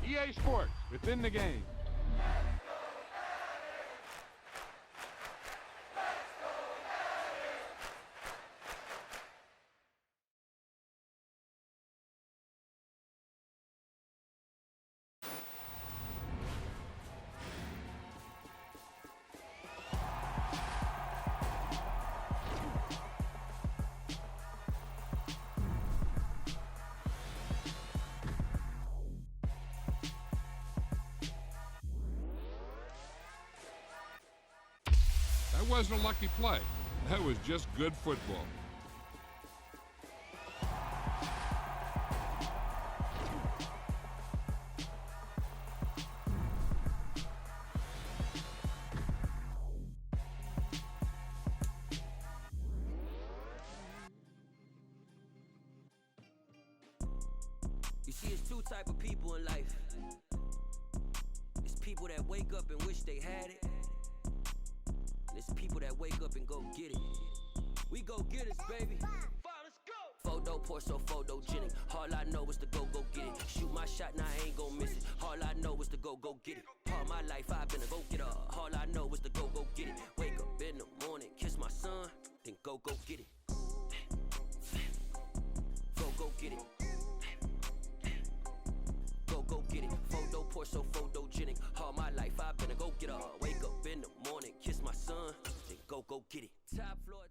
EA Sports, within the game. That wasn't a lucky play. That was just good football. You see, it's two type of people in life. It's people that wake up and wish they had it. It's people that wake up and go get it. We go get it, baby. Let's go. Photo poor, so photogenic. All I know is to go get it. Shoot my shot, now I ain't gon' miss it. All I know is to go get it. All my life I've been a go getter. All I know is to go get it. Wake up in the morning, kiss my son, then go get it. Go get it. Go get it. Photo poor, so photogenic. All my life I've been a go getter. Wake up in the morning, kiss my son, then go get it. Top floor.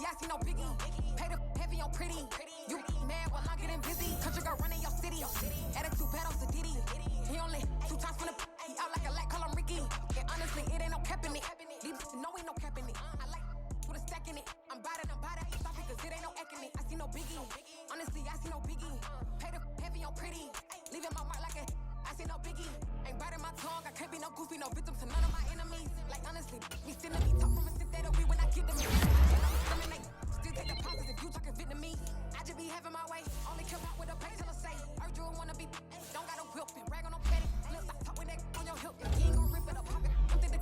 I see no biggie. Pay the heavy on pretty. You mad while I'm getting busy. Country girl running your city. Attitude bad on Diddy. He only 2 times from the he out like a light, call him Ricky. And honestly, it ain't no cap in it. These know ain't no cap in it. I like with a stack in it. I'm bad, stop it, cause it ain't no eck in it. I see no biggie. Honestly, I see no biggie. Pay the heavy on pretty. Leaving my mark like a I see no biggie. Ain't biting my tongue. I can't be no goofy, no victim to none of my enemies. Like honestly, we still in me. Talk from a sit there that we when I get to me. Still take the pauses if you talking Vietnamese. I just be having my way. Only kill out with a pay till I say. Urge you wanna be. Don't got a whip and rag on no petty. Let's stop talking that on your hip. You ain't gon' rip it up. Something to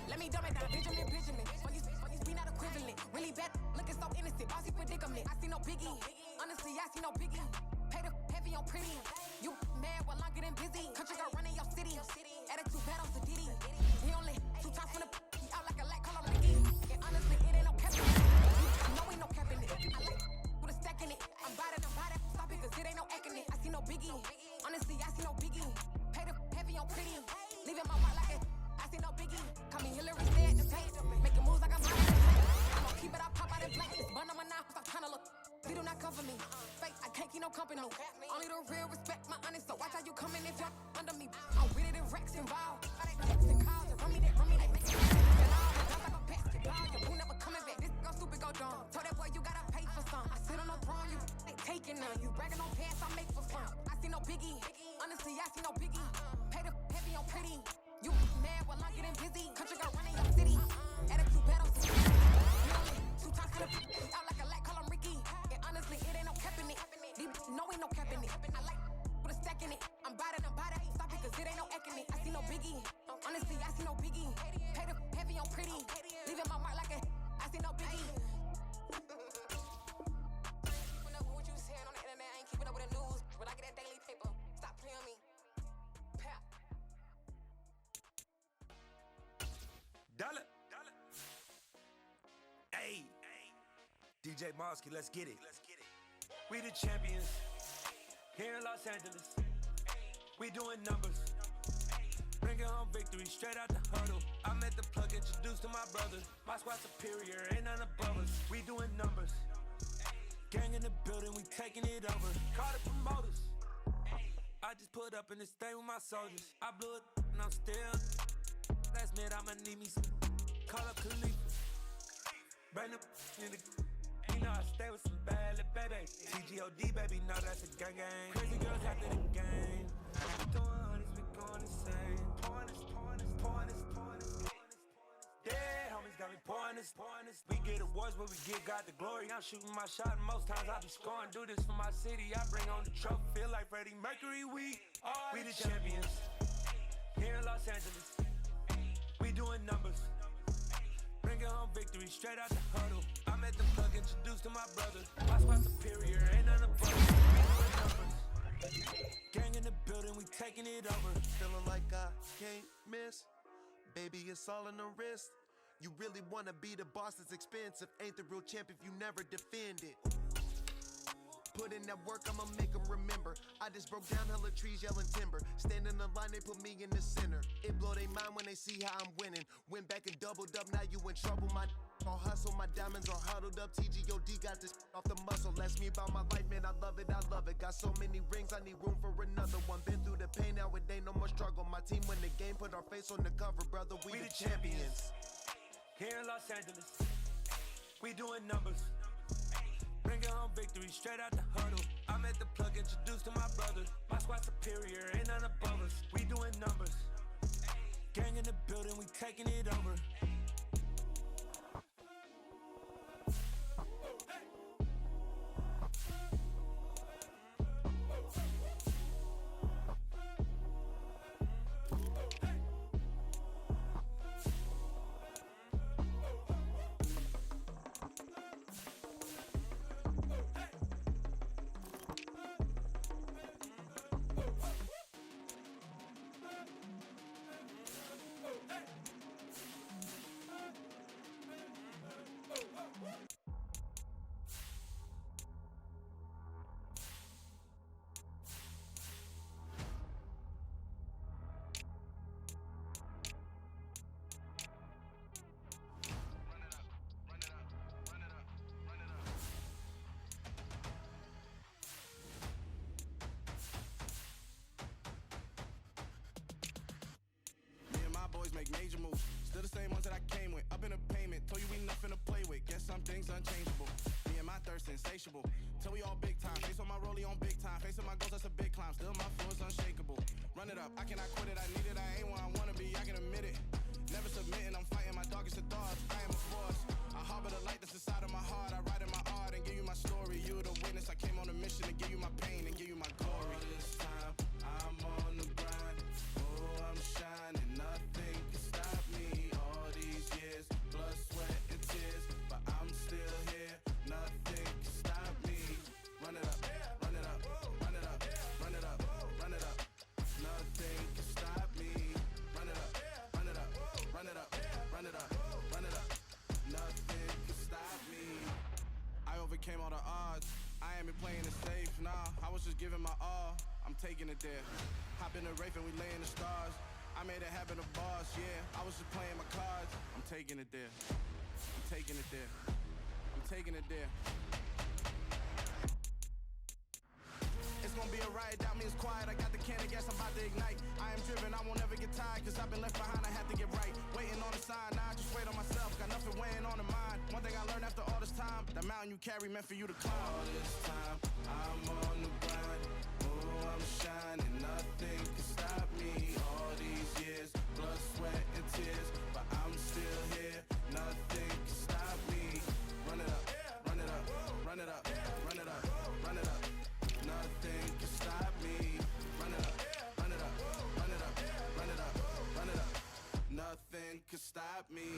let me dumb it down. Benjamin. When you be not equivalent. Really bad. Looking so innocent. Bossy predicament. I see no biggie. Honestly, I see no biggie. Pay the heavy on pretty. You mad while I'm getting busy. Country girl running your city. Attitude bad on Diddy. He only 2 times from the he out like a light, call him Ricky. And honestly, it ain't no cap in it. No, ain't no cap in it. I like with a stack in it. I'm bad, stop it, cause it ain't no eck in it. I see no biggie. Honestly, I see no biggie. Pay the heavy on pretty. Leaving my mark like it. I see no biggie. Call me Hillary, stay at the tank. Making moves like I'm hot in the tank. I'm gon' keep it up, pop out in blank. It's bun on my knife, stop trying to look. They do not cover me. Fake, I can't keep no company. Only the real respect my honest. So watch how you coming if you're under me. I'm with it in Rex involved. I ain't texting calls. Run me that. Make it like a basketball. Your boo never coming back. This go stupid, go dumb. Told that boy you gotta pay for some. I sit on no throne, you ain't taking none. You bragging on pants, I make for fun. I see no biggie. Honestly, I see no biggie. Pay the heavy on pretty. You mad while I'm getting busy. Country girl running your city. Attitude bad on city. You only 2 times for the he out like a light, call him Ricky. And honestly, it ain't no cap in it. No, ain't no cap in it. I like with a stack in it. I'm bad, stop it, cause it ain't no eck in it. I see no biggie. Honestly, I see no biggie. Pay the heavy on pretty. Leaving my mark like a I see no biggie. Keeping up with what you saying on the internet. I ain't keeping up with the news. But I get that daily paper. Stop playing on me. Pap. Dollar. Hey. DJ Mosky, let's get it. We the champions here in Los Angeles. We doing numbers. Bringing home victory straight out the huddle. I met the plug, introduced to my brothers. My squad superior, ain't none above us. We doing numbers. Gang in the building, we taking it over. Call the promoters. I just put up in this thing with my soldiers. I blew it and I'm still. Last minute I'ma need me some. Call up Khalifa. Bring them in the. You know I stay with some bad little baby. TGOD baby, know that's a gang. Crazy girls after the game. Throwing hundreds, we going insane. Pouring this. Dead homies got me pouring this. champions. We get awards, but we give God the glory. I'm shooting my shot, and most times I be scoring. Do this for my city, I bring on the trophy. Feel like Freddie Mercury, we the champions. Here in Los Angeles, we doing numbers. Bringing home victory straight out the huddle. I'm at the plug, introduced to my brothers. My squad superior, ain't none above us. We doing numbers. Gang in the building, we taking it over. Feeling like I can't miss. Baby, it's all in the wrist. You really wanna be the boss, it's expensive. Ain't the real champ if you never defend it. Put in that work, I'ma make them remember. I just broke down hella trees, yelling timber. Stand in the line, they put me in the center. It blow they mind when they see how I'm winning. Went back and doubled up, now you in trouble. My all hustle, my diamonds are huddled up. TGOD got this off the muscle. Ask me about my life, man, I love it, I love it. Got so many rings, I need room for another one. Been through the pain, now it ain't no more struggle. My team win the game, put our face on the cover, brother. We the champions. Here in Los Angeles, we doing numbers. Bringing home victory straight out the huddle. I'm at the plug, introduced to my brothers. My squad superior, ain't none above us. We doing numbers. Gang in the building, we taking it over. Boys make major moves, still the same ones that I came with. Up in a payment, told you we nothing to play with. Guess some things unchangeable. Me and my thirst insatiable. Till we all big time. Face on my rollie on big time. Facing my goals, that's a big climb. Still my flow is unshakable. Run it up, I cannot quit it. I need it, I ain't where I wanna be. I can admit it. Never submitting, I'm fighting my darkest of thoughts. I am a force. I harbor the light that's inside of my heart. I write in my art and give you my story. You the witness. I came on a mission to give you my pain and give you my glory. All this time, I'm on the grind. Oh, I'm shining. Nothing can stop me. All these years, blood, sweat, and tears, but I'm still here. Nothing can stop me. Run it up, run it up, run it up, run it up, run it up. Nothing can stop me. Run it up, run it up, run it up, run it up, run it up. Nothing can stop me. I overcame all the odds. I ain't been playing it safe, nah. I was just giving my all. I'm taking it there. Hop in the Wraith and we lay in the stars. I made it happen to boss, yeah. I was just playing my cards. I'm taking it there. I'm taking it there. I'm taking it there. It's gonna be a riot, doubt me it's quiet. I got the can of gas, I'm about to ignite. I am driven, I won't ever get tired, cause I've been left behind, I have to get right. Waiting on the sign, now I just wait on myself. Got nothing weighing on the mind. One thing I learned after all this time, the mountain you carry meant for you to climb. All this time, I'm on the grind. Oh, I'm shining, nothing can stop me. All these years, blood, sweat, and tears, but I'm still here. Nothing can stop me. Run it up, run it up, run it up, run it up, run it up. Nothing can stop me. Run it up, run it up, run it up, run it up, run it up. Nothing can stop me.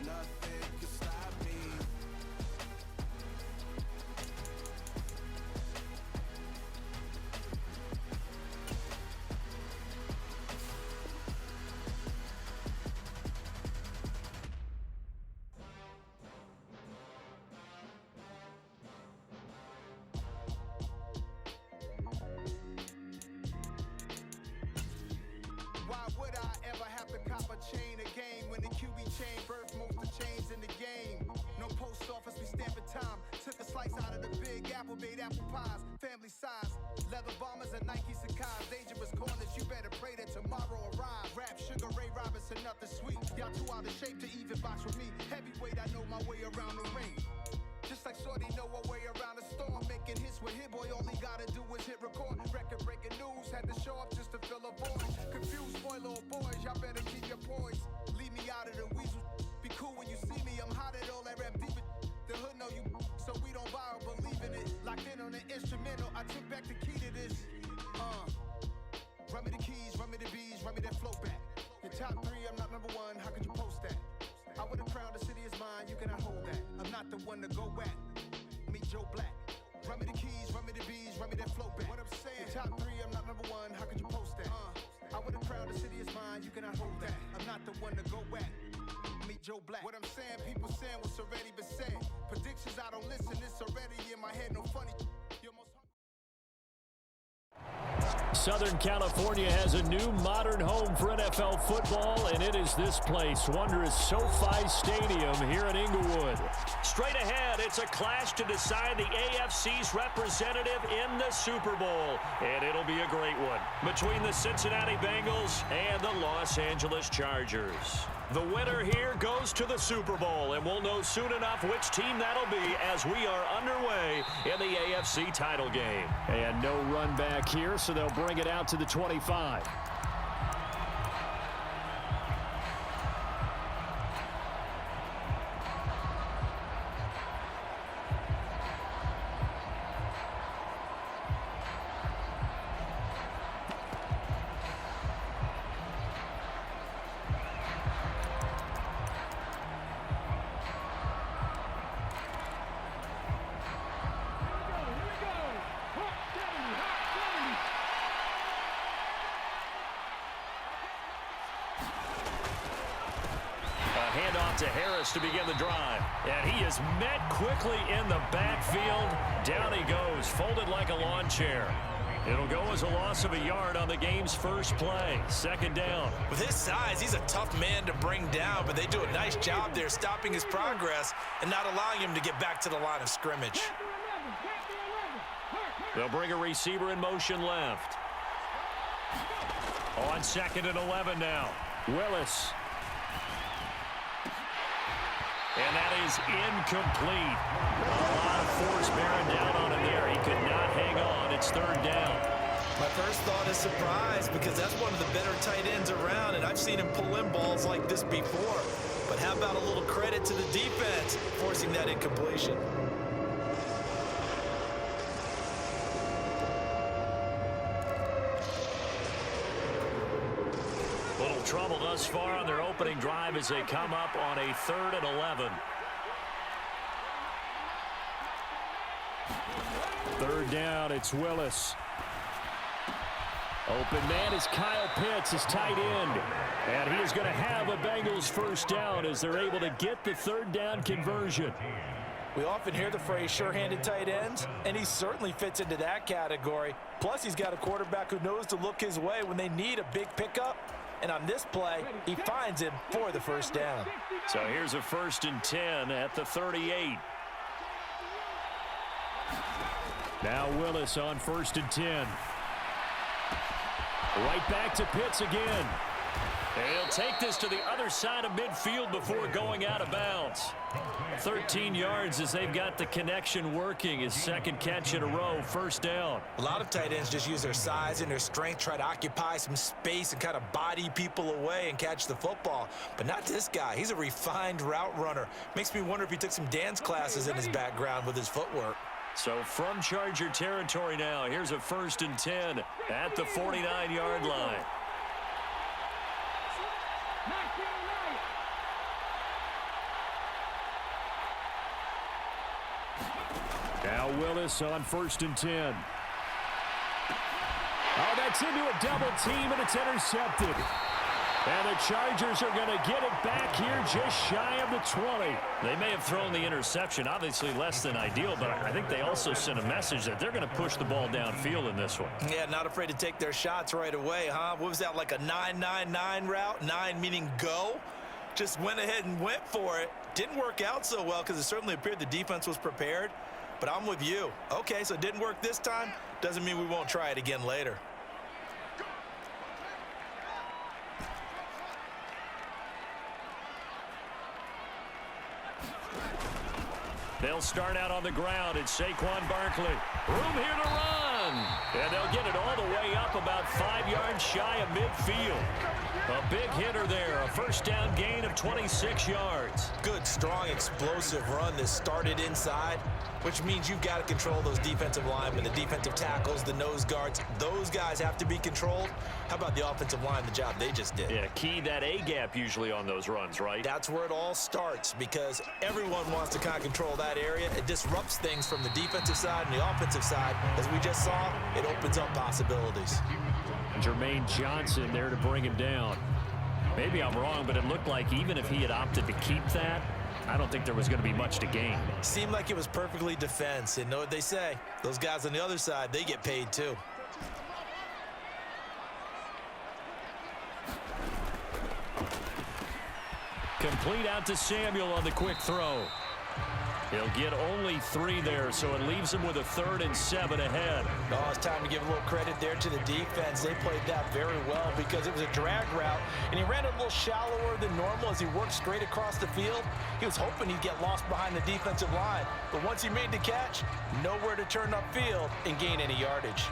Nothing can stop me. Why would I ever have to cop a chain again when the QB chain birthed most of the chains in the game? No post office, we stamping time. Took a slice out of the big apple, made apple pies, family size. Leather bombers and Nike Sacai's. Dangerous corners, you better pray that tomorrow arrives. Rap Sugar Ray Robinson, nothing sweet. Y'all too out of shape to even box with me. Heavyweight, I know my way around the ring. Just like Shorty know her way around the storm. Making hits with Hit Boy, only had to show up just to fill a void. Confused boy, little boys, y'all better keep your poise. Leave me out of the weasel. Be cool when you see me, I'm hot at all that rap deep. The hood know you, so we don't borrow, believe in it. Locked in on the instrumental, I took back the key to this. Run me the keys, run me the bees, run me that flow back. Your top 3, I'm not number 1, how could you post that? I would've crowned the city is mine, you cannot hold that. I'm not the one to go at. Meet Joe Black. Run me the keys, run me the bees, run me that flow back. What I'm saying, your top 3, I'm not number 1, how could you post that? I would've crowned the city is mine, you cannot hold that. I'm not the one to go at. Meet Joe Black. What I'm saying, people saying what's already been said. Predictions, I don't listen, it's already in my head, no funny. Southern California has a new modern home for NFL football, and it is this place, wondrous SoFi Stadium here in Inglewood. Straight ahead, it's a clash to decide the AFC's representative in the Super Bowl, and it'll be a great one between the Cincinnati Bengals and the Los Angeles Chargers. The winner here goes to the Super Bowl, and we'll know soon enough which team that'll be as we are underway in the AFC title game. And no run back here, so they'll bring it out to the 25. Handoff to Harris to begin the drive. And he is met quickly in the backfield. Down he goes, folded like a lawn chair. It'll go as a loss of a yard on the game's first play. Second down. With his size, he's a tough man to bring down, but they do a nice job there stopping his progress and not allowing him to get back to the line of scrimmage. They'll bring a receiver in motion left. On 2nd and 11 now. Willis. And that is incomplete. A lot of force bearing down on him there. He could not hang on. It's 3rd down. My first thought is surprise because that's one of the better tight ends around, and I've seen him pull in balls like this before. But how about a little credit to the defense forcing that incompletion? Little trouble thus far on their opening drive as they come up on a 3rd and 11. 3rd down, it's Willis. Open man is Kyle Pitts, his tight end. And he is going to have a Bengals first down as they're able to get the 3rd down conversion. We often hear the phrase sure-handed tight ends, and he certainly fits into that category. Plus, he's got a quarterback who knows to look his way when they need a big pickup. And on this play, he finds him for the first down. So here's a 1st and 10 at the 38. Now Willis on 1st and 10. Right back to Pitts again. And he'll take this to the other side of midfield before going out of bounds. 13 yards as they've got the connection working. His 2nd catch in a row, 1st down. A lot of tight ends just use their size and their strength, try to occupy some space and kind of body people away and catch the football. But not this guy. He's a refined route runner. Makes me wonder if he took some dance classes in his background with his footwork. So from Charger territory now, here's a 1st and 10 at the 49-yard line. Now Willis on 1st and 10. Oh, that's into a double team, and it's intercepted. And the Chargers are going to get it back here just shy of the 20. They may have thrown the interception, obviously less than ideal, but I think they also sent a message that they're going to push the ball downfield in this one. Yeah, not afraid to take their shots right away, huh? What was that, like a 9-9-9 route? 9 meaning go? Just went ahead and went for it. Didn't work out so well because it certainly appeared the defense was prepared. But I'm with you. Okay, so it didn't work this time. Doesn't mean we won't try it again later. They'll start out on the ground. It's Saquon Barkley. Room here to run. And they'll get it all the way up up about 5 yards shy of midfield. A big hitter there, a first down gain of 26 yards. Good, strong, explosive run that started inside, which means you've got to control those defensive linemen, the defensive tackles, the nose guards. Those guys have to be controlled. How about the offensive line, the job they just did? Yeah, key that A-gap usually on those runs, right? That's where it all starts because everyone wants to kind of control that area. It disrupts things from the defensive side and the offensive side. As we just saw, it opens up possibilities. Jermaine Johnson there to bring him down. Maybe I'm wrong, but it looked like even if he had opted to keep that, I don't think there was going to be much to gain. Seemed like it was perfectly defense. And know what they say? Those guys on the other side, they get paid too. Complete out to Samuel on the quick throw. He'll get only 3 there, so it leaves him with a 3rd and 7 ahead. Oh, it's time to give a little credit there to the defense. They played that very well because it was a drag route, and he ran it a little shallower than normal as he worked straight across the field. He was hoping he'd get lost behind the defensive line, but once he made the catch, nowhere to turn upfield and gain any yardage.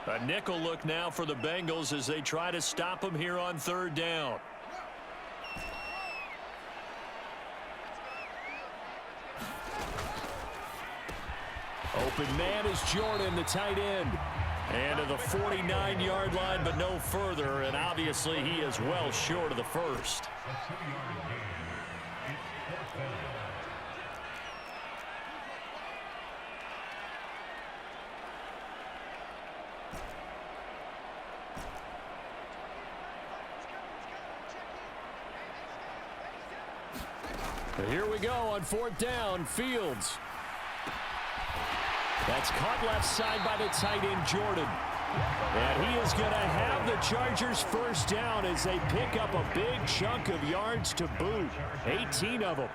A nickel look now for the Bengals as they try to stop him here on 3rd down. Open man is Jordan, the tight end. And to the 49-yard line, but no further. And obviously, he is well short of the first. Here we go on 4th down. Fields. That's caught left side by the tight end, Jordan. And he is going to have the Chargers first down as they pick up a big chunk of yards to boot. 18 of them.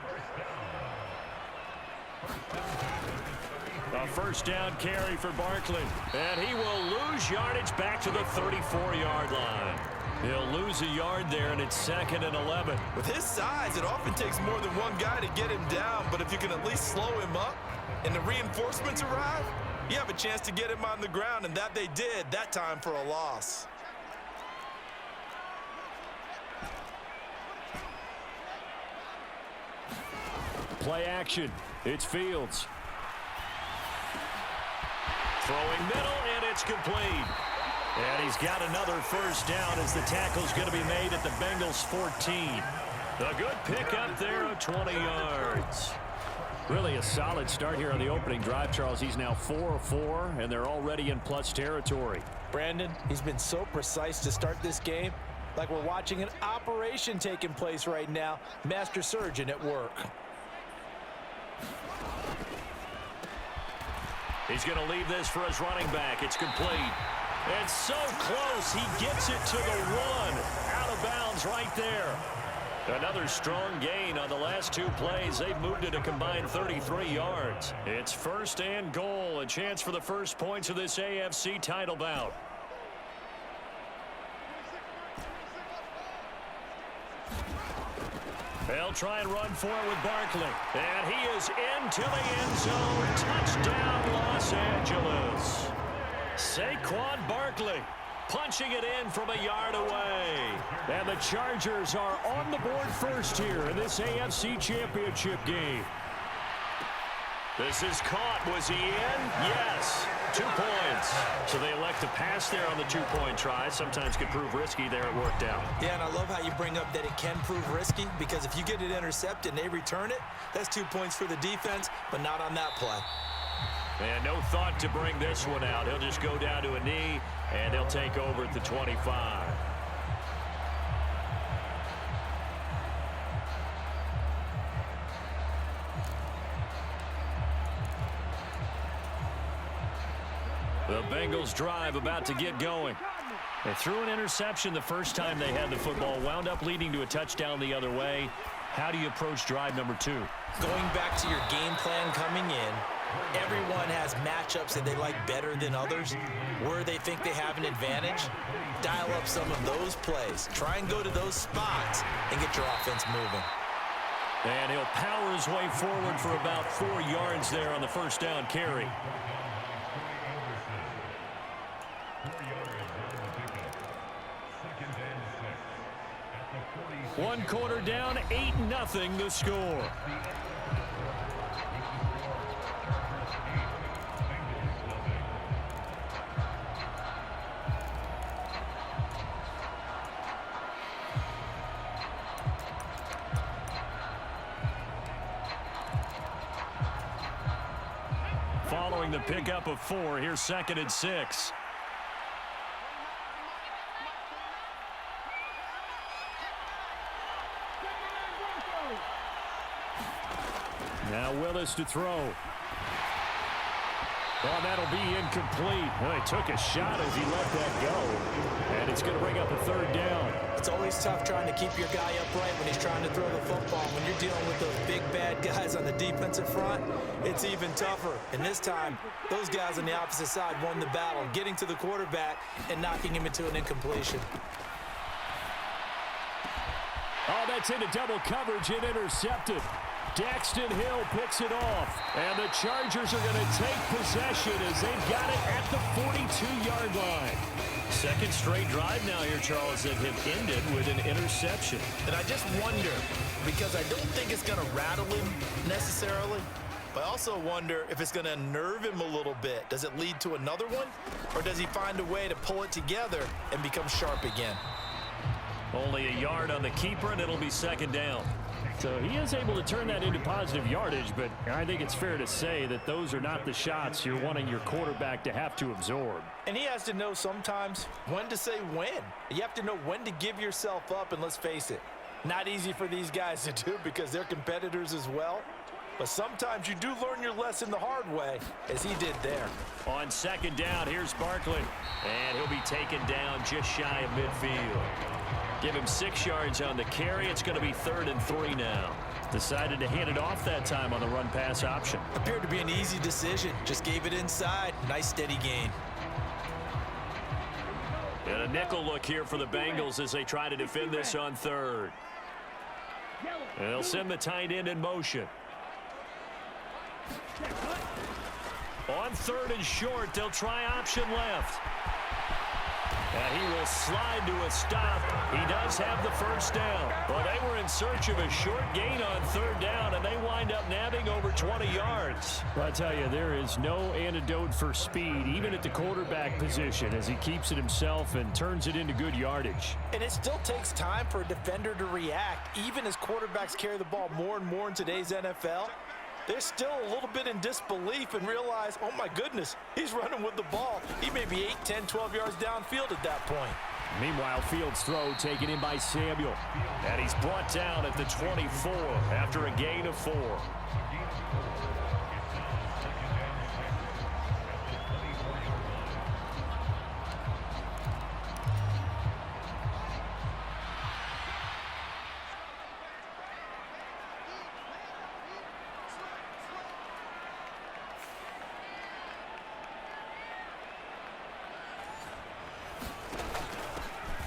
A first down carry for Barkley. And he will lose yardage back to the 34-yard line. He'll lose a yard there, and it's 2nd and 11. With his size, it often takes more than one guy to get him down, but if you can at least slow him up and the reinforcements arrive, you have a chance to get him on the ground, and that they did, that time for a loss. Play action. It's Fields. Throwing middle, and it's complete. And he's got another first down as the tackle's going to be made at the Bengals 14. A good pickup there of 20 yards. Really a solid start here on the opening drive, Charles. He's now 4 of 4, and they're already in plus territory. Brandon, he's been so precise to start this game, like we're watching an operation taking place right now. Master surgeon at work. He's going to leave this for his running back. It's complete. And so close, he gets it to the 1. Out of bounds right there. Another strong gain on the last 2 plays. They've moved it a combined 33 yards. It's 1st and goal. A chance for the first points of this AFC title bout. They'll try and run for it with Barkley. And he is into the end zone. Touchdown, Los Angeles. Saquon Barkley punching it in from a yard away. And the Chargers are on the board first here in this AFC Championship game. This is caught. Was he in? Yes. 2 points. So they elect to pass there on the 2-point try. Sometimes could prove risky there. It worked out. Yeah, and I love how you bring up that it can prove risky because if you get it intercepted and they return it, that's 2 points for the defense, but not on that play. And no thought to bring this one out. He'll just go down to a knee, and they'll take over at the 25. The Bengals drive about to get going. They threw an interception the first time they had the football, wound up leading to a touchdown the other way. How do you approach drive number 2? Going back to your game plan coming in, everyone has matchups that they like better than others. Where they think they have an advantage, dial up some of those plays. Try and go to those spots and get your offense moving. And he'll power his way forward for about 4 yards there on the first down carry. One quarter down, 8-0 the score. Following the pickup of 4, here's 2nd and 6. Now Willis to throw. Oh, that'll be incomplete. Well, he took a shot as he let that go. And it's going to bring up a 3rd down. It's always tough trying to keep your guy upright when he's trying to throw the football. When you're dealing with those big, bad guys on the defensive front, it's even tougher. And this time, those guys on the opposite side won the battle, getting to the quarterback and knocking him into an incompletion. Oh, that's into double coverage and intercepted. Daxton Hill picks it off. And the Chargers are going to take possession as they've got it at the 42-yard line. Second straight drive now here, Charles, that have ended with an interception. And I just wonder, because I don't think it's going to rattle him necessarily, but I also wonder if it's going to unnerve him a little bit. Does it lead to another one? Or does he find a way to pull it together and become sharp again? Only a yard on the keeper, and it'll be 2nd down. So he is able to turn that into positive yardage, but I think it's fair to say that those are not the shots you're wanting your quarterback to have to absorb. And he has to know sometimes when to say when. You have to know when to give yourself up, and let's face it, not easy for these guys to do because they're competitors as well. But sometimes you do learn your lesson the hard way, as he did there. On 2nd down, here's Barkley. And he'll be taken down just shy of midfield. Give him 6 yards on the carry. It's going to be 3rd and 3 now. Decided to hand it off that time on the run-pass option. Appeared to be an easy decision. Just gave it inside. Nice steady gain. And a nickel look here for the Bengals as they try to defend this on 3rd. And they'll send the tight end in motion. On 3rd and short, they'll try option left. And he will slide to a stop. He does have the 1st down. Well, they were in search of a short gain on 3rd down, and they wind up nabbing over 20 yards. Well, I tell you, there is no antidote for speed, even at the quarterback position, as he keeps it himself and turns it into good yardage. And it still takes time for a defender to react, even as quarterbacks carry the ball more and more in today's NFL. They're still a little bit in disbelief and realize, oh my goodness, he's running with the ball. He may be 8, 10, 12 yards downfield at that point. Meanwhile, Fields' throw taken in by Samuel. And he's brought down at the 24 after a gain of 4.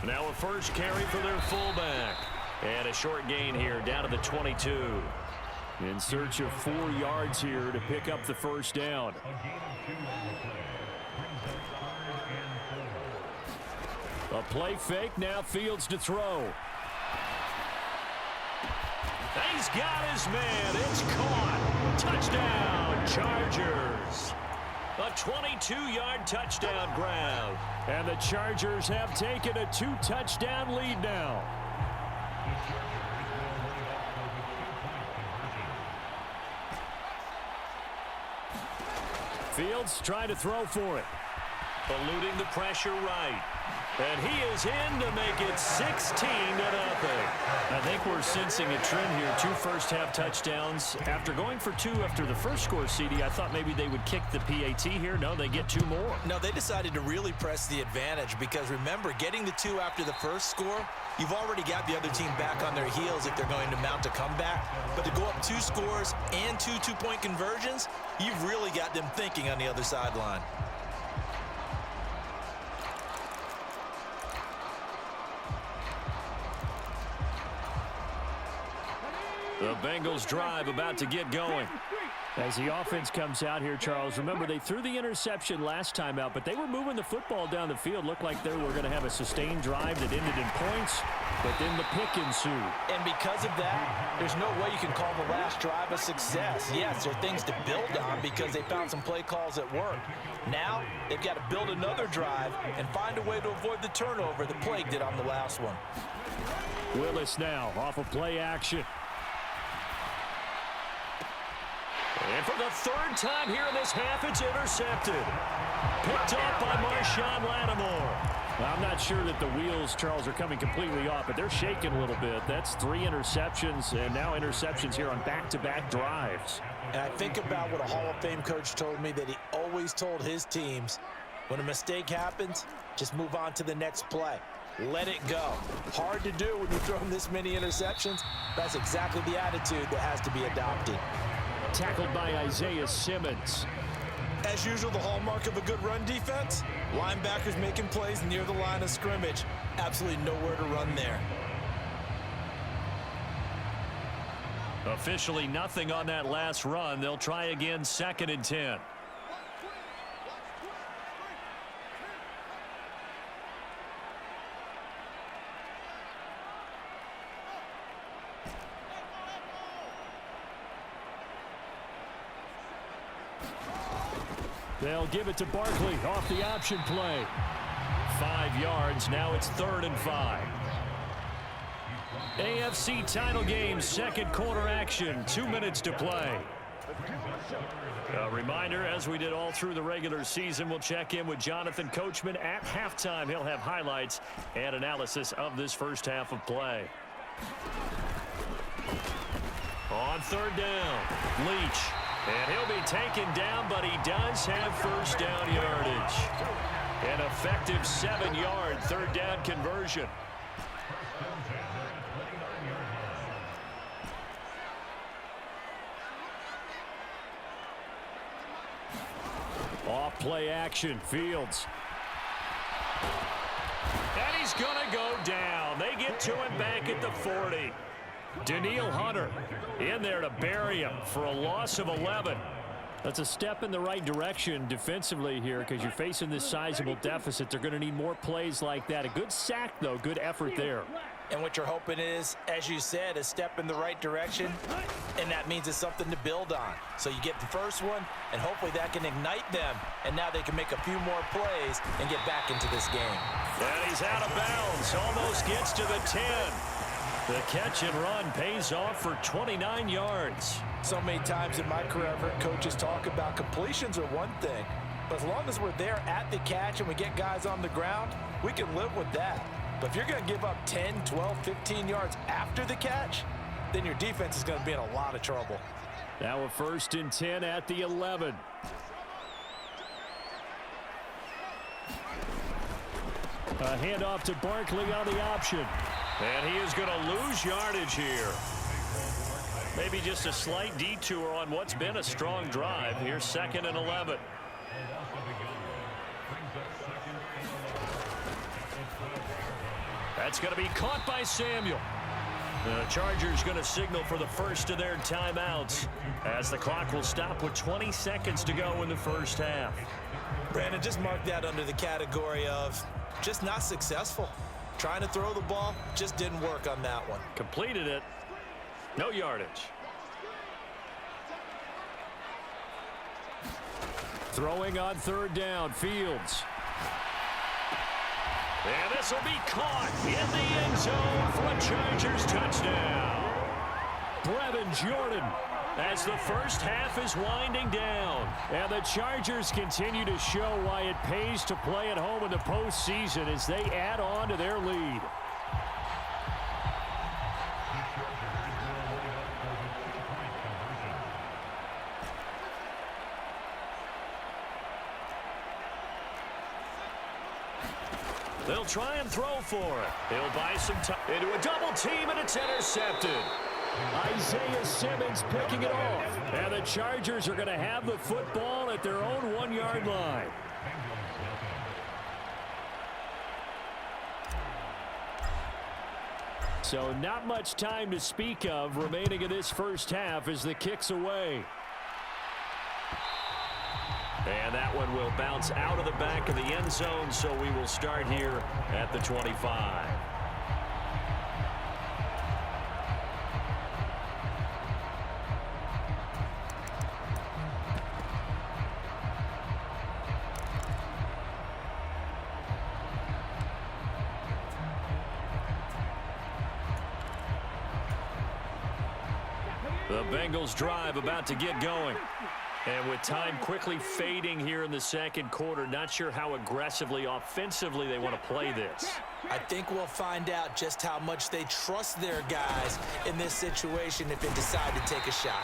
Now a first carry for their fullback. And a short gain here down to the 22. In search of 4 yards here to pick up the 1st down. A play fake, now Fields to throw. He's got his man. It's caught. Touchdown, Chargers. A 22-yard touchdown grab. And the Chargers have taken a 2-touchdown lead now. Fields trying to throw for it. Eluding the pressure right. And he is in to make it 16-0. I think we're sensing a trend here. 2 first-half touchdowns. After going for 2 after the first score, CD, I thought maybe they would kick the PAT here. No, they get 2 more. No, they decided to really press the advantage because, remember, getting the 2 after the first score, you've already got the other team back on their heels if they're going to mount a comeback. But to go up 2 scores and 2 two-point conversions, you've really got them thinking on the other sideline. The Bengals drive about to get going. As the offense comes out here, Charles, remember they threw the interception last time out, but they were moving the football down the field. Looked like they were going to have a sustained drive that ended in points, but then the pick ensued. And because of that, there's no way you can call the last drive a success. Yes, there are things to build on because they found some play calls that work. Now, they've got to build another drive and find a way to avoid the turnover the Plague did on the last one. Willis now off of play action. And for the third time here in this half, it's intercepted. Picked up by Marshawn Lattimore. Well, I'm not sure that the wheels, Charles, are coming completely off, but they're shaking a little bit. That's 3 interceptions, and now interceptions here on back-to-back drives. And I think about what a Hall of Fame coach told me that he always told his teams, when a mistake happens, just move on to the next play. Let it go. Hard to do when you're throwing this many interceptions. That's exactly the attitude that has to be adopted. Tackled by Isaiah Simmons. As usual, the hallmark of a good run defense, linebackers making plays near the line of scrimmage. Absolutely nowhere to run there. Officially nothing on that last run. They'll try again, 2nd and 10. They'll give it to Barkley off the option play. 5 yards. Now it's 3rd and 5. AFC title game, second quarter action. 2 minutes to play. A reminder, as we did all through the regular season, we'll check in with Jonathan Coachman at halftime. He'll have highlights and analysis of this first half of play. On 3rd down, Leach. And he'll be taken down, but he does have first down yardage. An effective 7-yard 3rd down conversion. Off play action, Fields. And he's going to go down. They get to him back at the 40. Daniil Hunter in there to bury him for a loss of 11. That's a step in the right direction defensively here because you're facing this sizable deficit. They're going to need more plays like that. A good sack, though. Good effort there. And what you're hoping is, as you said, a step in the right direction, and that means it's something to build on. So you get the first one, and hopefully that can ignite them, and now they can make a few more plays and get back into this game. And he's out of bounds. Almost gets to the 10. The catch and run pays off for 29 yards. So many times in my career, I've heard coaches talk about completions are one thing, but as long as we're there at the catch and we get guys on the ground, we can live with that. But if you're going to give up 10, 12, 15 yards after the catch, then your defense is going to be in a lot of trouble. Now a 1st and 10 at the 11. A handoff to Barkley on the option. And he is going to lose yardage here. Maybe just a slight detour on what's been a strong drive. Here's 2nd and 11. That's going to be caught by Samuel. The Chargers going to signal for the first of their timeouts as the clock will stop with 20 seconds to go in the first half. Brandon, just mark that under the category of just not successful. Trying to throw the ball just didn't work on that one. Completed it. No yardage. Throwing on 3rd down, Fields. And this will be caught in the end zone for a Chargers touchdown. Brevin Jordan as the first half is winding down. And the Chargers continue to show why it pays to play at home in the postseason as they add on to their lead. They'll try and throw for it. He'll buy some time into a double team, and it's intercepted. Isaiah Simmons picking it off. And the Chargers are going to have the football at their own 1-yard line. So not much time to speak of remaining in this first half as the kick's away. And that one will bounce out of the back of the end zone, so we will start here at the 25. The Bengals drive about to get going. And with time quickly fading here in the second quarter, not sure how aggressively, offensively they want to play this. I think we'll find out just how much they trust their guys in this situation if they decide to take a shot.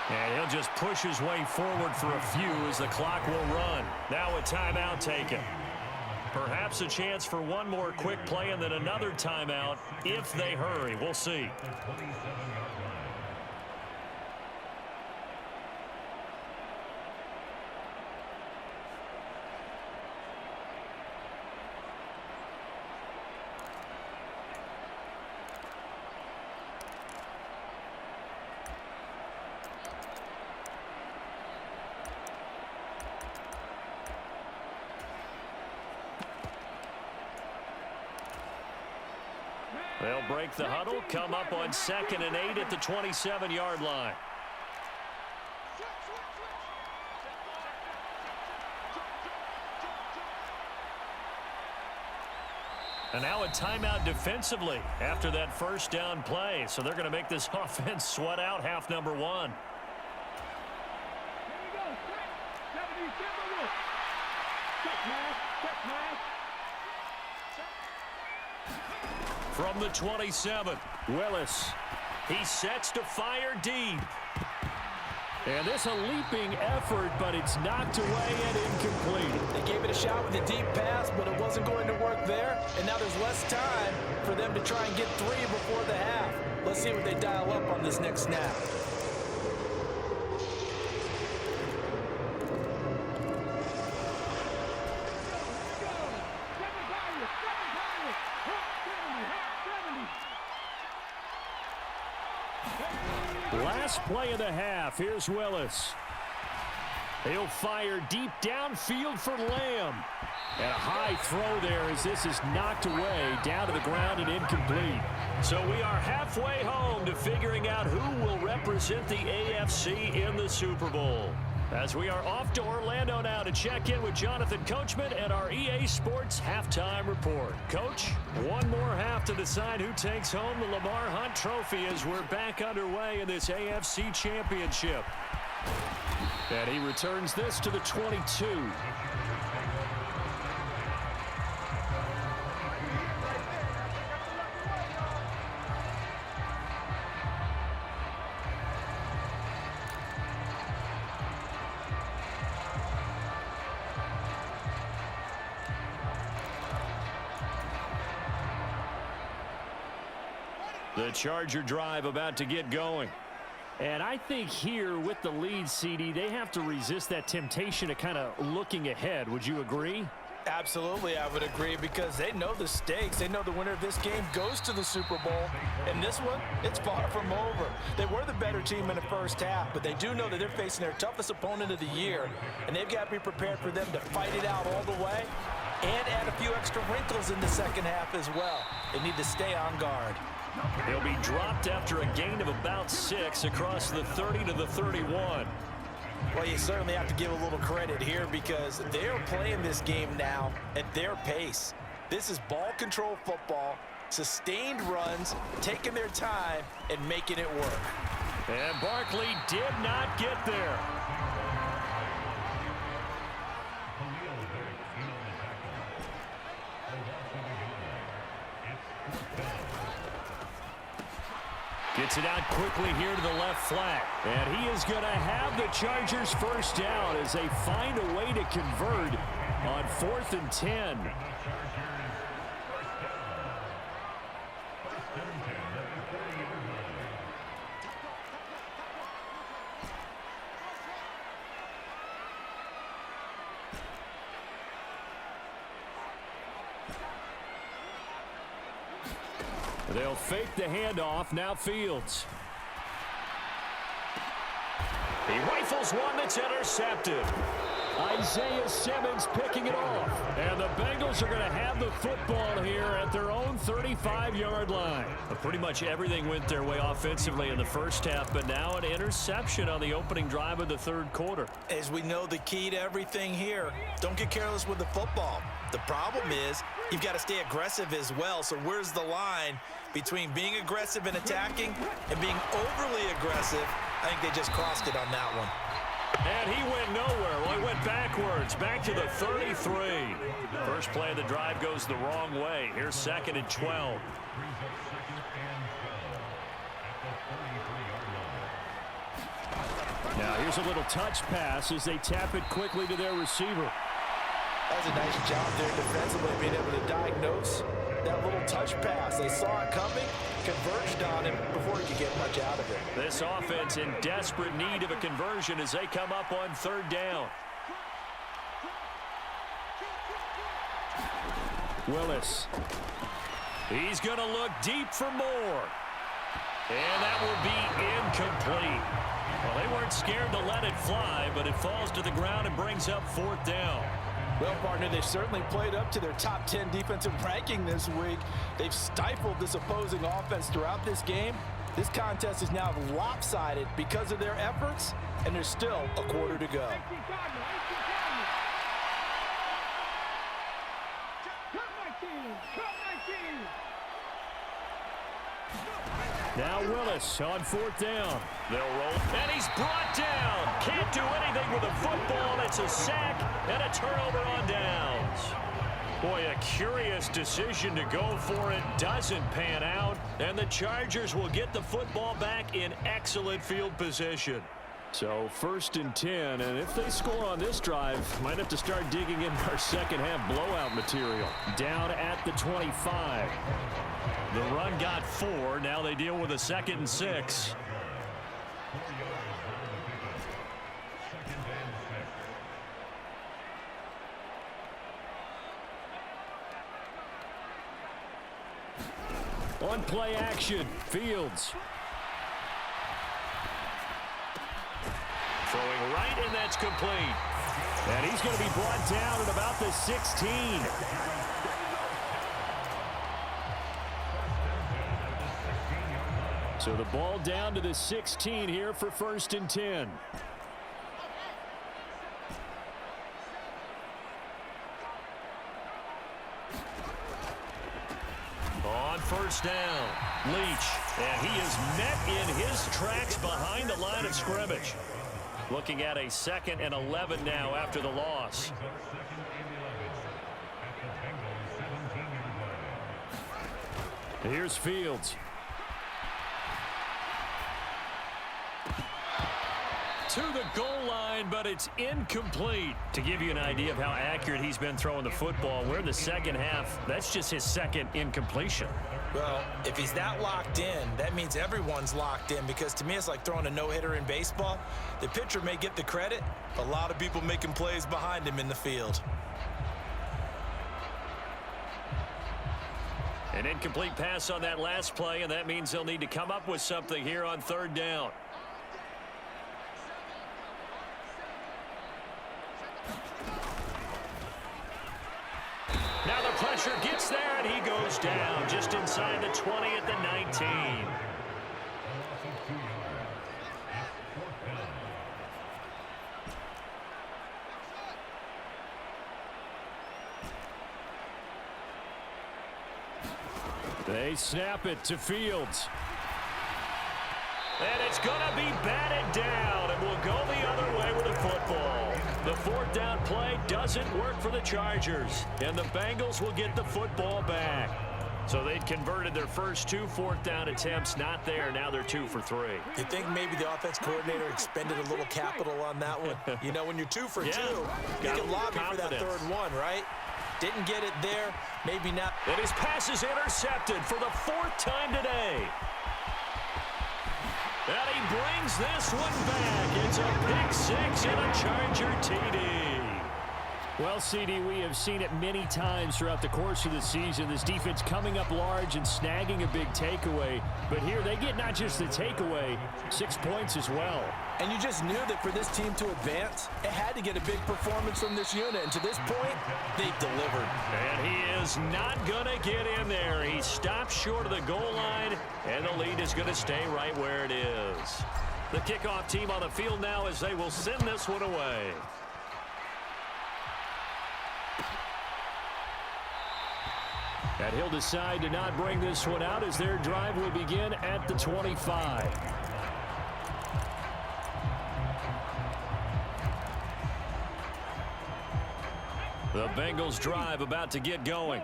And he'll just push his way forward for a few as the clock will run. Now a timeout taken. Perhaps a chance for one more quick play and then another timeout if they hurry. We'll see. They'll break the huddle, come up on 2nd and 8 at the 27-yard line. And now a timeout defensively after that first down play. So they're going to make this offense sweat out half number one. From the 27, Willis. He sets to fire deep. And this a leaping effort, but it's knocked away and incomplete. They gave it a shot with a deep pass, but it wasn't going to work there. And now there's less time for them to try and get 3 before the half. Let's see what they dial up on this next snap. Last play of the half. Here's Willis. He'll fire deep downfield for Lamb. And a high throw there as this is knocked away down to the ground and incomplete. So we are halfway home to figuring out who will represent the AFC in the Super Bowl. As we are off to Orlando now to check in with Jonathan Coachman and our EA Sports Halftime Report. Coach, one more half to decide who takes home the Lamar Hunt Trophy as we're back underway in this AFC Championship. And he returns this to the 22. The Charger drive about to get going. And I think here with the lead, CD, they have to resist that temptation to kind of looking ahead. Would you agree? Absolutely, I would agree, because they know the stakes. They know the winner of this game goes to the Super Bowl. And this one, it's far from over. They were the better team in the first half, but they do know that they're facing their toughest opponent of the year, and they've got to be prepared for them to fight it out all the way and add a few extra wrinkles in the second half as well. They need to stay on guard. He'll be dropped after a gain of about 6 across the 30 to the 31. Well, you certainly have to give a little credit here because they're playing this game now at their pace. This is ball control football, sustained runs, taking their time, and making it work. And Barkley did not get there. Gets it out quickly here to the left flat. And he is going to have the Chargers first down as they find a way to convert on 4th and 10. They'll fake the handoff. Now Fields. He rifles one that's intercepted. Isaiah Simmons picking it off. And the Bengals are going to have the football here at their own 35-yard line. Pretty much everything went their way offensively in the first half, but now an interception on the opening drive of the third quarter. As we know, the key to everything here, don't get careless with the football. The problem is you've got to stay aggressive as well. So where's the line between being aggressive and attacking and being overly aggressive? I think they just crossed it on that one. And he went nowhere. Well, he went backwards, back to the 33. First play of the drive goes the wrong way. Here's 2nd and 12. Now here's a little touch pass as they tap it quickly to their receiver. That was a nice job there defensively, being able to diagnose that little touch pass. They saw it coming, converged on him before he could get much out of it. This offense in desperate need of a conversion as they come up on 3rd down. Willis. He's going to look deep for more. And that will be incomplete. Well, they weren't scared to let it fly, but it falls to the ground and brings up 4th down. Well, partner, they've certainly played up to their top 10 defensive ranking this week. They've stifled this opposing offense throughout this game. This contest is now lopsided because of their efforts, and there's still a quarter to go. Now Willis on 4th down. They'll roll, and he's brought down. Can't do anything with the football. It's a sack and a turnover on downs. Boy, a curious decision to go for it. Doesn't pan out, and the Chargers will get the football back in excellent field position. So 1st and 10, and if they score on this drive, might have to start digging in our second half blowout material. Down at the 25. The run got 4. Now they deal with a 2nd and 6. On play action, Fields. Throwing right, and that's complete. And he's going to be brought down at about the 16. So the ball down to the 16 here for 1st and 10. On 1st down, Leach. And he is met in his tracks behind the line of scrimmage. Looking at a 2nd and 11 now after the loss. Here's Fields. To the goal line, but it's incomplete. To give you an idea of how accurate he's been throwing the football, we're in the second half. That's just his 2nd incompletion. Well, if he's that locked in, that means everyone's locked in, because to me it's like throwing a no-hitter in baseball. The pitcher may get the credit, a lot of people making plays behind him in the field. An incomplete pass on that last play, and that means they'll need to come up with something here on 3rd down. Now the pressure gets there, and he goes down just inside the 20 at the 19. They snap it to Fields. And it's going to be batted down, and we'll go the other way with the football. The 4th down play doesn't work for the Chargers, and the Bengals will get the football back. So they'd converted their first 2 4th down attempts, not there. Now they're 2 for 3. You think maybe the offense coordinator expended a little capital on that one? You know, when you're 2 for 2, you can lobby for that 3rd one, right? Didn't get it there, maybe not. And his pass is intercepted for the 4th time today. And he brings this one back. It's a pick 6 and a Charger TD. Well, CD, we have seen it many times throughout the course of the season. This defense coming up large and snagging a big takeaway. But here they get not just the takeaway, 6 points as well. And you just knew that for this team to advance, it had to get a big performance from this unit. And to this point, they've delivered. And he is not going to get in there. He stopped short of the goal line, and the lead is going to stay right where it is. The kickoff team on the field now as they will send this one away. And he'll decide to not bring this one out as their drive will begin at the 25. The Bengals drive about to get going.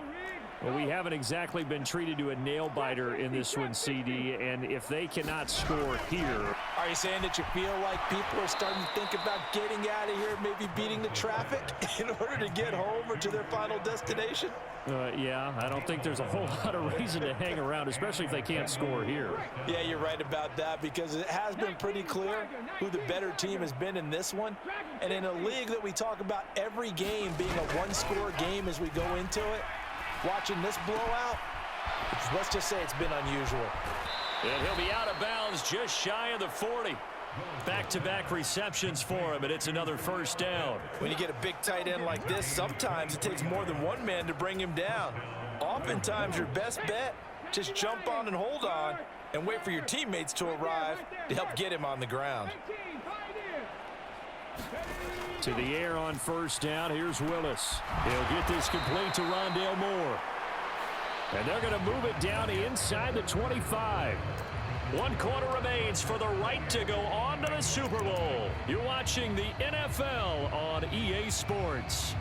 Well, we haven't exactly been treated to a nail-biter in this one, CD, and if they cannot score here... Are you saying that you feel like people are starting to think about getting out of here, maybe beating the traffic in order to get home or to their final destination? Yeah, I don't think there's a whole lot of reason to hang around, especially if they can't score here. Yeah, you're right about that because it has been pretty clear who the better team has been in this one. And in a league that we talk about every game being a one-score game as we go into it, watching this blowout, let's just say it's been unusual. And he'll be out of bounds just shy of the 40. Back-to-back receptions for him, and it's another first down. When you get a big tight end like this, sometimes it takes more than one man to bring him down. Oftentimes, your best bet, just jump on and hold on and wait for your teammates to arrive to help get him on the ground. To the air on first down. Here's Willis. He'll get this complete to Rondale Moore. And they're going to move it down inside the 25. 1 quarter remains for the right to go on to the Super Bowl. You're watching the NFL on EA Sports.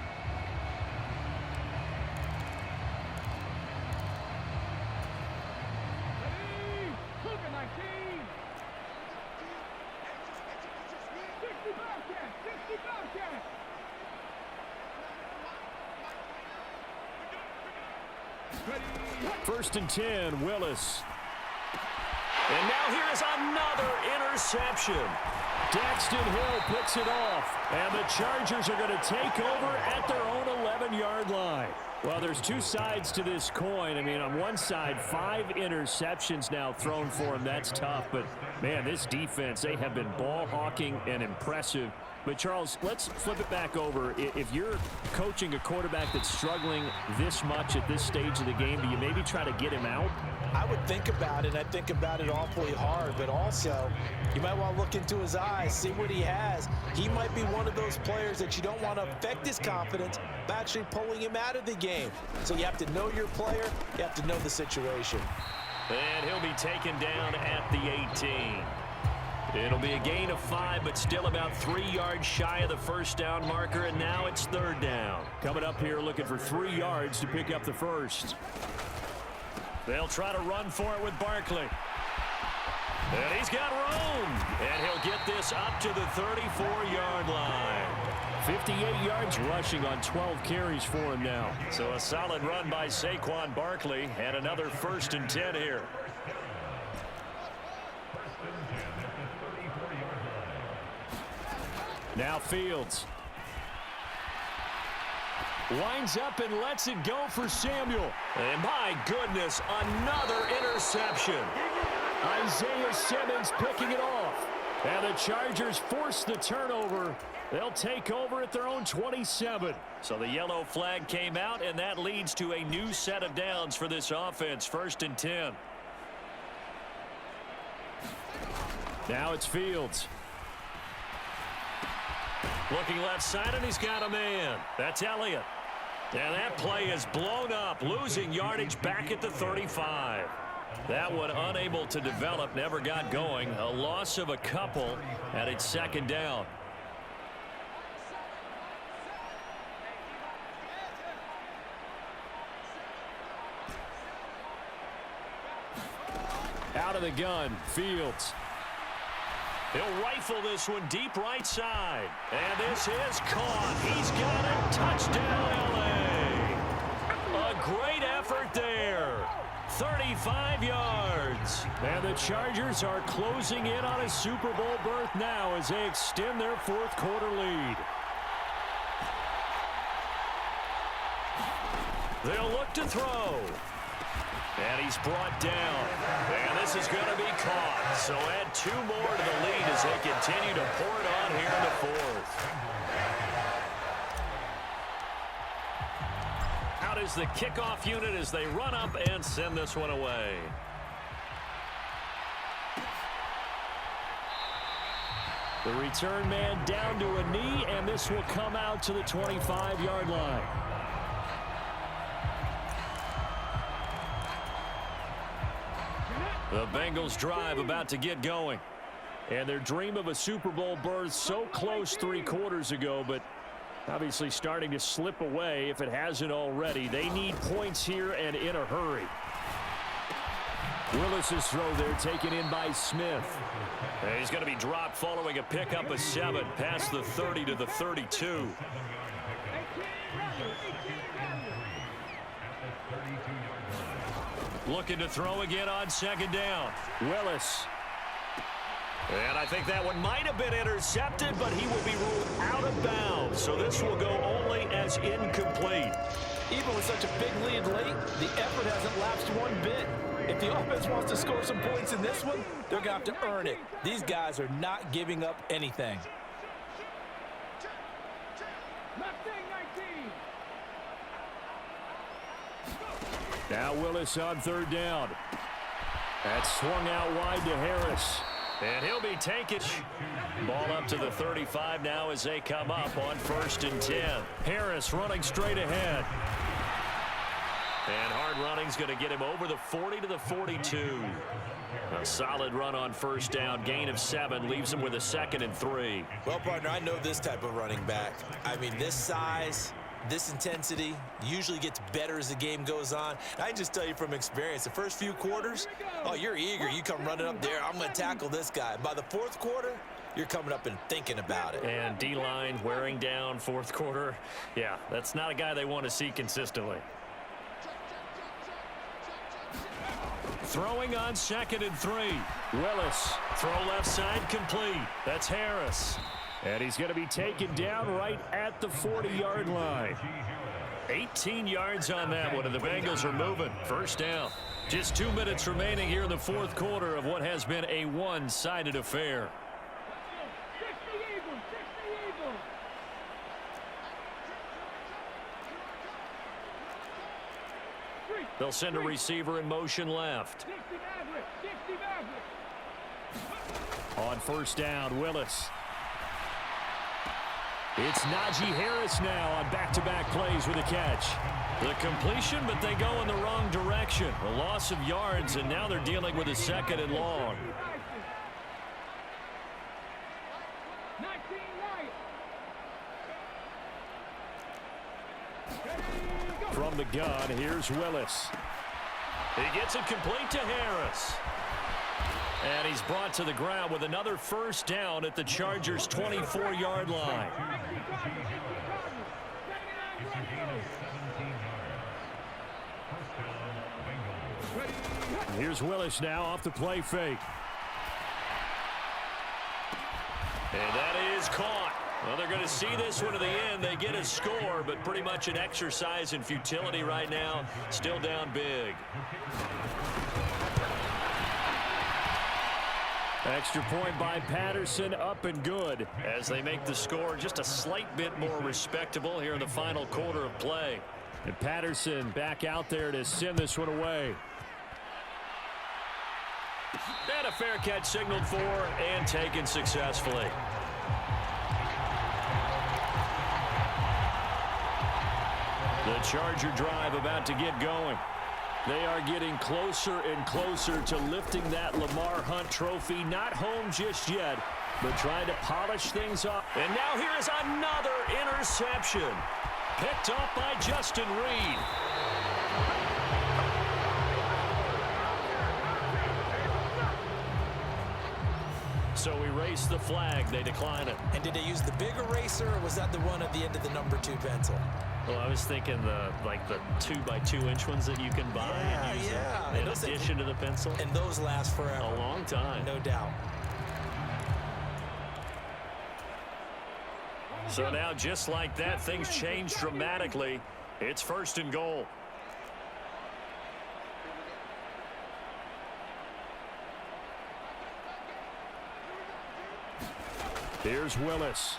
First and 10, Willis. And now here is another interception. Daxton Hill picks it off. And the Chargers are going to take over at their own 11-yard line. Well, there's two sides to this coin. I mean, on one side, 5 interceptions now thrown for him. That's tough. But, man, this defense, they have been ball hawking and impressive. But, Charles, let's flip it back over. If you're coaching a quarterback that's struggling this much at this stage of the game, do you maybe try to get him out? I would think about it. I think about it awfully hard. But also, you might want to look into his eyes, see what he has. He might be one of those players that you don't want to affect his confidence by actually pulling him out of the game. So you have to know your player. You have to know the situation. And he'll be taken down at the 18. It'll be a gain of 5, but still about 3 yards shy of the first down marker, and now it's 3rd down. Coming up here looking for 3 yards to pick up the first. They'll try to run for it with Barkley. And he's got room. And he'll get this up to the 34-yard line. 58 yards rushing on 12 carries for him now. So a solid run by Saquon Barkley, and another 1st and 10 here. Now Fields. Winds up and lets it go for Samuel. And my goodness, another interception. Isaiah Simmons picking it off. And the Chargers force the turnover. They'll take over at their own 27. So the yellow flag came out, and that leads to a new set of downs for this offense. 1st and 10. Now it's Fields. Looking left side, and he's got a man. That's Elliott. And that play is blown up, losing yardage back at the 35. That one unable to develop, never got going. A loss of a couple, and it's 2nd down. Out of the gun, Fields. He'll rifle this one deep right side. And this is caught. He's got it. Touchdown, L.A. A great effort there. 35 yards. And the Chargers are closing in on a Super Bowl berth now as they extend their 4th quarter lead. They'll look to throw. And he's brought down. And this is going to be caught. So add 2 more to the lead as they continue to pour it on here in the fourth. Out is the kickoff unit as they run up and send this one away. The return man down to a knee, and this will come out to the 25-yard line. The Bengals drive about to get going. And their dream of a Super Bowl berth so close 3 quarters ago, but obviously starting to slip away if it hasn't already. They need points here and in a hurry. Willis's throw there taken in by Smith. And he's going to be dropped following a pickup of 7 past the 30 to the 32. Looking to throw again on 2nd down. Willis. And I think that one might have been intercepted, but he will be ruled out of bounds. So this will go only as incomplete. Even with such a big lead late, the effort hasn't lapsed one bit. If the offense wants to score some points in this one, they're going to have to earn it. These guys are not giving up anything. Now Willis on 3rd down. That's swung out wide to Harris. And he'll be taken. Ball up to the 35 now as they come up on 1st and 10. Harris running straight ahead. And hard running's going to get him over the 40 to the 42. A solid run on 1st down. Gain of 7 leaves him with a 2nd and 3. Well, partner, I know this type of running back. I mean, this size, this intensity usually gets better as the game goes on. And I can just tell you from experience, the first few quarters, oh, you're eager. You come running up there, I'm going to tackle this guy. By the 4th quarter, you're coming up and thinking about it. And D-line wearing down 4th quarter. Yeah, that's not a guy they want to see consistently. Throwing on 2nd and 3. Willis. Throw left side complete. That's Harris. And he's going to be taken down right at the 40-yard line. 18 yards on that one, and the Bengals are moving. 1st down. Just 2 minutes remaining here in the 4th quarter of what has been a one-sided affair. They'll send a receiver in motion left. On 1st down, Willis. It's Najee Harris now on back-to-back plays with a catch. The completion, but they go in the wrong direction. A loss of yards, and now they're dealing with a 2nd and long. From the gun, here's Willis. He gets it complete to Harris. And he's brought to the ground with another 1st down at the Chargers' 24-yard line. Here's Willis now off the play fake. And that is caught. Well, they're going to see this one to the end. They get a score, but pretty much an exercise in futility right now. Still down big. Extra point by Patterson, up and good as they make the score just a slight bit more respectable here in the final quarter of play. And Patterson back out there to send this one away. And a fair catch signaled for and taken successfully. The Charger drive about to get going. They are getting closer and closer to lifting that Lamar Hunt trophy. Not home just yet, but trying to polish things up. And now here is another interception. Picked up by Justin Reed. So we race the flag. They decline it. And did they use the big eraser, or was that the one at the end of the number 2 pencil? Well, I was thinking the 2x2-inch ones that you can buy and use in addition to the pencil. And those last forever. A long time. No doubt. So now, just like that, things change dramatically. It's 1st and goal. Here's Willis.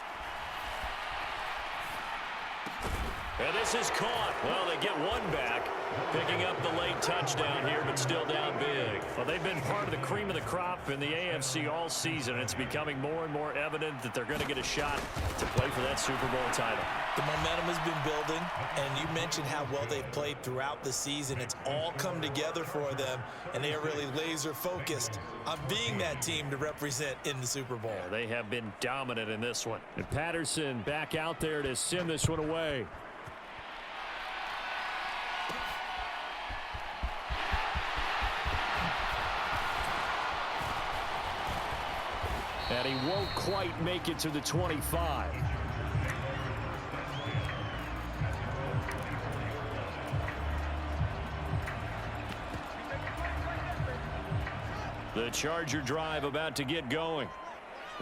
And this is caught. Well, they get one back, picking up the late touchdown here, but still down big. Well, they've been part of the cream of the crop in the AFC all season. It's becoming more and more evident that they're going to get a shot to play for that Super Bowl title. The momentum has been building, and you mentioned how well they've played throughout the season. It's all come together for them, and they are really laser-focused on being that team to represent in the Super Bowl. Yeah, they have been dominant in this one. And Patterson back out there to send this one away. And he won't quite make it to the 25. The Charger drive about to get going.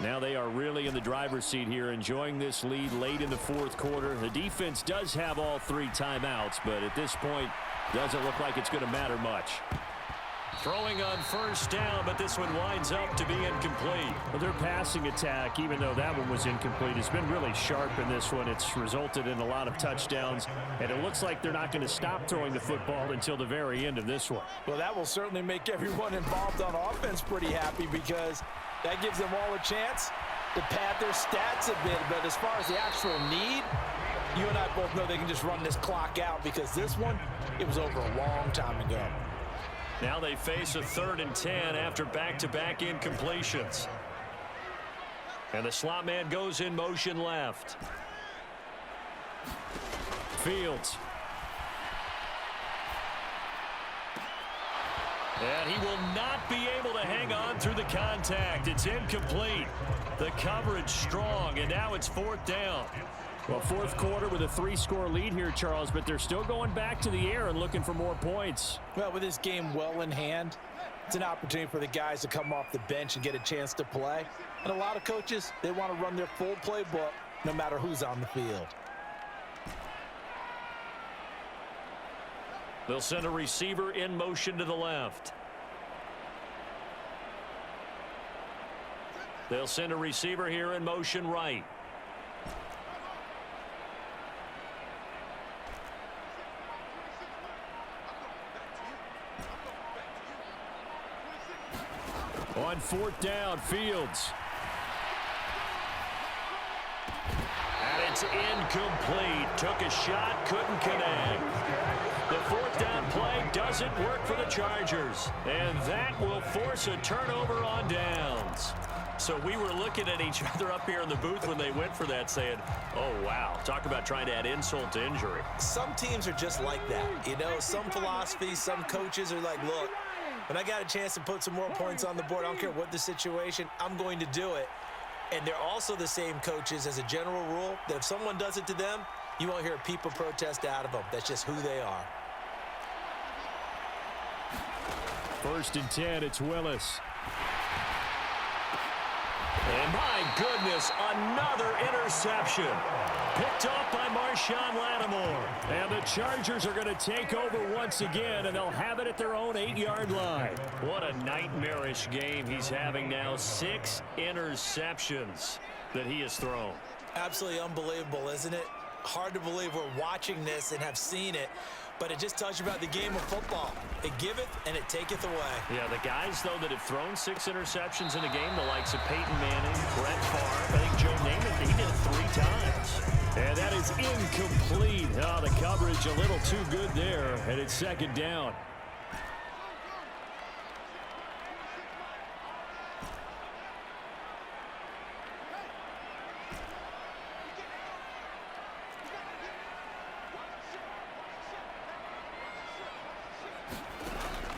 Now they are really in the driver's seat here, enjoying this lead late in the fourth quarter. The defense does have all 3 timeouts, but at this point, doesn't look like it's going to matter much. Throwing on first down, but this one winds up to be incomplete. Well, their passing attack, even though that one was incomplete, has been really sharp in this one. It's resulted in a lot of touchdowns, and it looks like they're not going to stop throwing the football until the very end of this one. Well, that will certainly make everyone involved on offense pretty happy, because that gives them all a chance to pad their stats a bit. But as far as the actual need, you and I both know they can just run this clock out, because this one, it was over a long time ago. Now they face a 3rd and 10 after back-to-back incompletions. And the slot man goes in motion left. Fields. And he will not be able to hang on through the contact. It's incomplete. The coverage strong, and now it's 4th down. Well, fourth quarter with a 3-score lead here, Charles, but they're still going back to the air and looking for more points. Well, with this game well in hand, it's an opportunity for the guys to come off the bench and get a chance to play. And a lot of coaches, they want to run their full playbook no matter who's on the field. They'll send a receiver in motion to the left. They'll send a receiver here in motion right. On 4th down, Fields. And it's incomplete. Took a shot, couldn't connect. The 4th down play doesn't work for the Chargers. And that will force a turnover on downs. So we were looking at each other up here in the booth when they went for that, saying, oh, wow, talk about trying to add insult to injury. Some teams are just like that. You know, some philosophies, some coaches are like, look, when I got a chance to put some more points on the board, I don't care what the situation, I'm going to do it. And they're also the same coaches as a general rule that if someone does it to them, you won't hear a people protest out of them. That's just who they are. 1st and 10, it's Willis. And my goodness, another interception. Picked off by Marshawn Lattimore. And the Chargers are going to take over once again, and they'll have it at their own 8-yard line. What a nightmarish game he's having now. 6 interceptions that he has thrown. Absolutely unbelievable, isn't it? Hard to believe we're watching this and have seen it. But it just tells you about the game of football. It giveth and it taketh away. Yeah, the guys, though, that have thrown 6 interceptions in a game, the likes of Peyton Manning, Brett Favre, I think Joe Namath, he did it 3 times. And that is incomplete. Oh, the coverage a little too good there, and it's 2nd down.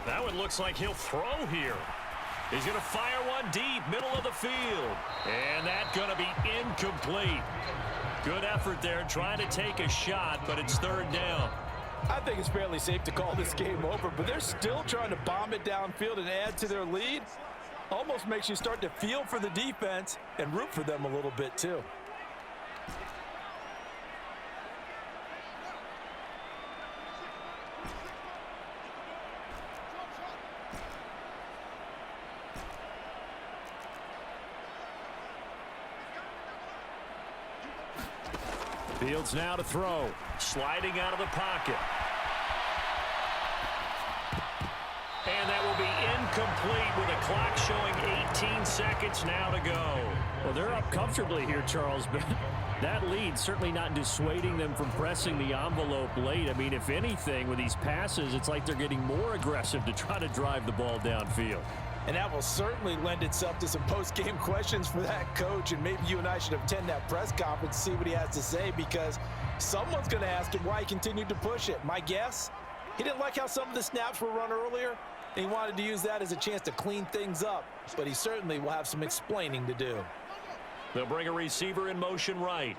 That one looks like he'll throw here. He's going to fire one deep, middle of the field. And that's going to be incomplete. Good effort there, trying to take a shot, but it's 3rd down. I think it's fairly safe to call this game over, but they're still trying to bomb it downfield and add to their lead. Almost makes you start to feel for the defense and root for them a little bit too. Fields now to throw. Sliding out of the pocket. And that will be incomplete with a clock showing 18 seconds now to go. Well, they're up comfortably here, Charles, but that lead certainly not dissuading them from pressing the envelope late. I mean, if anything, with these passes, it's like they're getting more aggressive to try to drive the ball downfield. And that will certainly lend itself to some post-game questions for that coach, and maybe you and I should attend that press conference to see what he has to say, because someone's going to ask him why he continued to push it. My guess, he didn't like how some of the snaps were run earlier, and he wanted to use that as a chance to clean things up, but he certainly will have some explaining to do. They'll bring a receiver in motion right.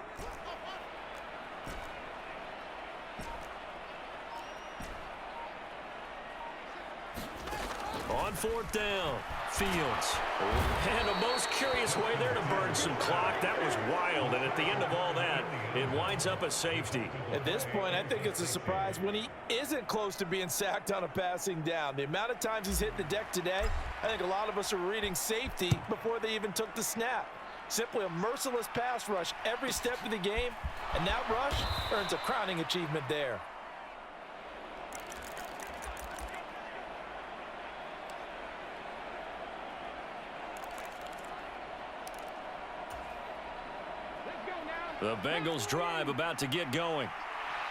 On fourth down, Fields. And a most curious way there to burn some clock. That was wild, and at the end of all that, it winds up a safety. At this point, I think it's a surprise when he isn't close to being sacked on a passing down. The amount of times he's hit the deck today, I think a lot of us are reading safety before they even took the snap. Simply a merciless pass rush every step of the game, and that rush earns a crowning achievement there. The Bengals drive about to get going.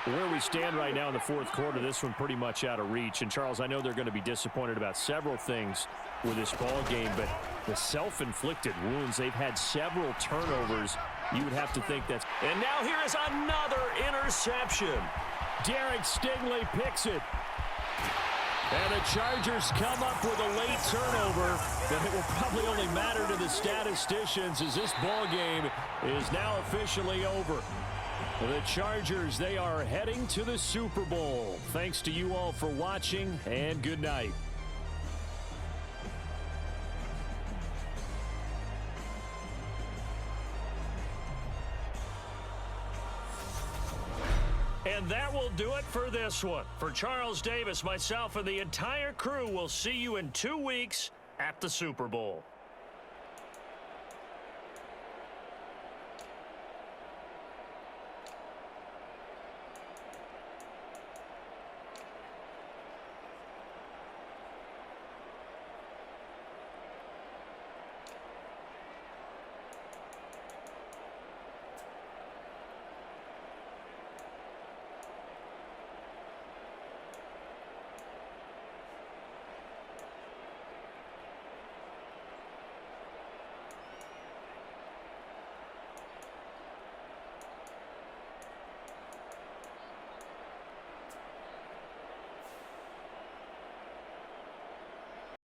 Where we stand right now in the fourth quarter, this one pretty much out of reach. And, Charles, I know they're going to be disappointed about several things with this ball game, but the self-inflicted wounds, they've had several turnovers. You would have to think that's... And now here is another interception. Derek Stingley picks it. And the Chargers come up with a late turnover, but it will probably only matter to the statisticians as this ball game is now officially over. The Chargers, they are heading to the Super Bowl. Thanks to you all for watching, and good night. And that will do it for this one. For Charles Davis, myself, and the entire crew, we'll see you in 2 weeks at the Super Bowl.